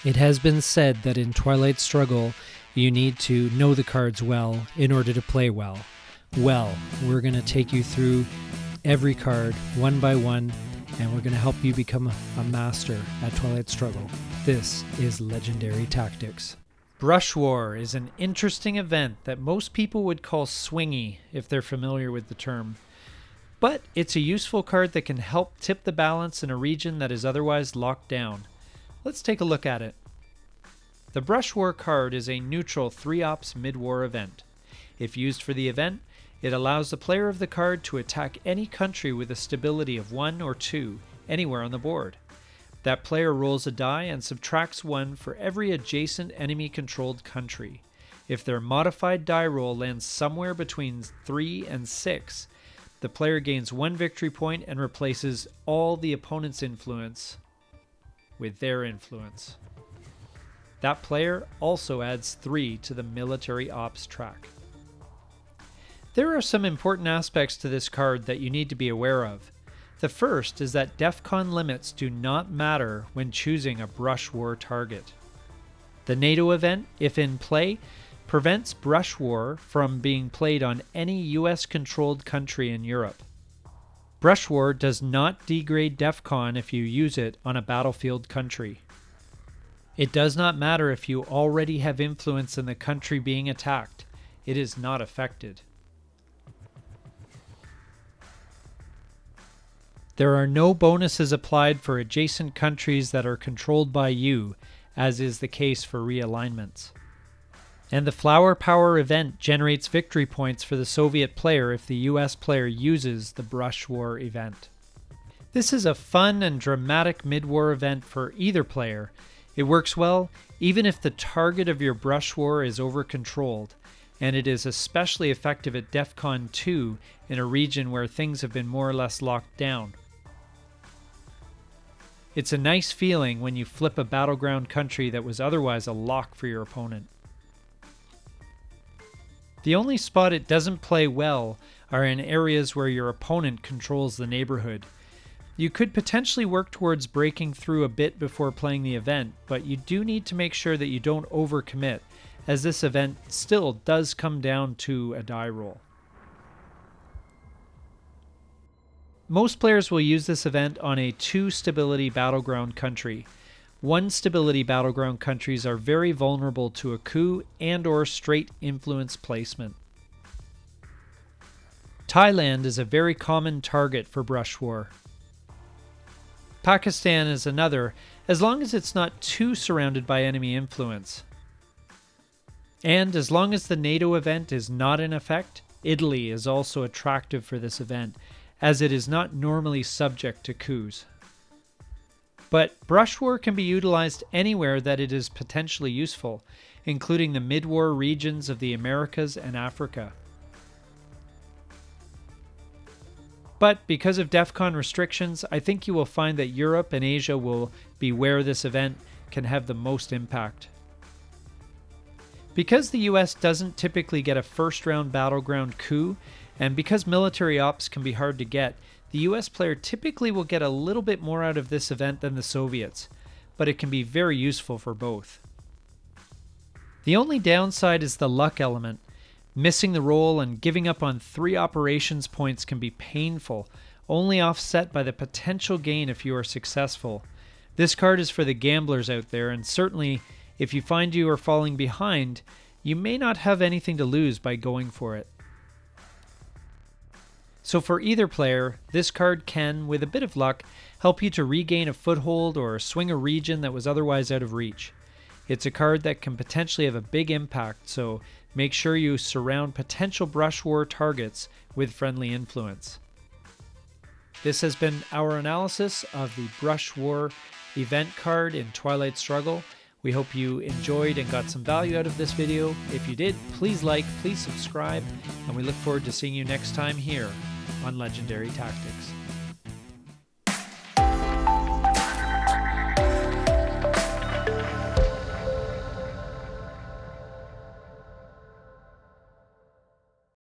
It has been said that in Twilight Struggle, you need to know the cards well in order to play well. Well, we're going to take you through every card one by one, and we're going to help you become a master at Twilight Struggle. This is Legendary Tactics. Brush War is an interesting event that most people would call swingy if they're familiar with the term. But it's a useful card that can help tip the balance in a region that is otherwise locked down. Let's take a look at it. The Brush War card is a neutral 3-ops mid-war event. If used for the event, it allows the player of the card to attack any country with a stability of 1 or 2 anywhere on the board. That player rolls a die and subtracts 1 for every adjacent enemy-controlled country. If their modified die roll lands somewhere between 3 and 6, the player gains 1 victory point and replaces all the opponent's influence with their influence. That player also adds 3 to the military ops track. There are some important aspects to this card that you need to be aware of. The first is that DEFCON limits do not matter when choosing a Brush War target. The NATO event, if in play, prevents Brush War from being played on any US-controlled country in Europe. Brush War does not degrade DEFCON if you use it on a battlefield country. It does not matter if you already have influence in the country being attacked. It is not affected. There are no bonuses applied for adjacent countries that are controlled by you, as is the case for realignments. And the Flower Power event generates victory points for the Soviet player if the US player uses the Brush War event. This is a fun and dramatic mid-war event for either player. It works well even if the target of your Brush War is over-controlled, and it is especially effective at DEFCON 2 in a region where things have been more or less locked down. It's a nice feeling when you flip a battleground country that was otherwise a lock for your opponent. The only spot it doesn't play well are in areas where your opponent controls the neighborhood. You could potentially work towards breaking through a bit before playing the event, but you do need to make sure that you don't overcommit, as this event still does come down to a die roll. Most players will use this event on a 2-stability battleground country. 1-stability battleground countries are very vulnerable to a coup and/or straight influence placement. Thailand is a very common target for Brush War. Pakistan is another, as long as it's not too surrounded by enemy influence. And as long as the NATO event is not in effect, Italy is also attractive for this event, as it is not normally subject to coups. But Brush War can be utilized anywhere that it is potentially useful, including the mid-war regions of the Americas and Africa. But because of DEFCON restrictions, I think you will find that Europe and Asia will be where this event can have the most impact. Because the US doesn't typically get a first-round battleground coup, and because military ops can be hard to get, the US player typically will get a little bit more out of this event than the Soviets, but it can be very useful for both. The only downside is the luck element. Missing the roll and giving up on 3 operations points can be painful, only offset by the potential gain if you are successful. This card is for the gamblers out there, and certainly if you find you are falling behind, you may not have anything to lose by going for it. So for either player, this card can, with a bit of luck, help you to regain a foothold or swing a region that was otherwise out of reach. It's a card that can potentially have a big impact, so make sure you surround potential Brush War targets with friendly influence. This has been our analysis of the Brush War event card in Twilight Struggle. We hope you enjoyed and got some value out of this video. If you did, please like, please subscribe, and we look forward to seeing you next time here on Legendary Tactics.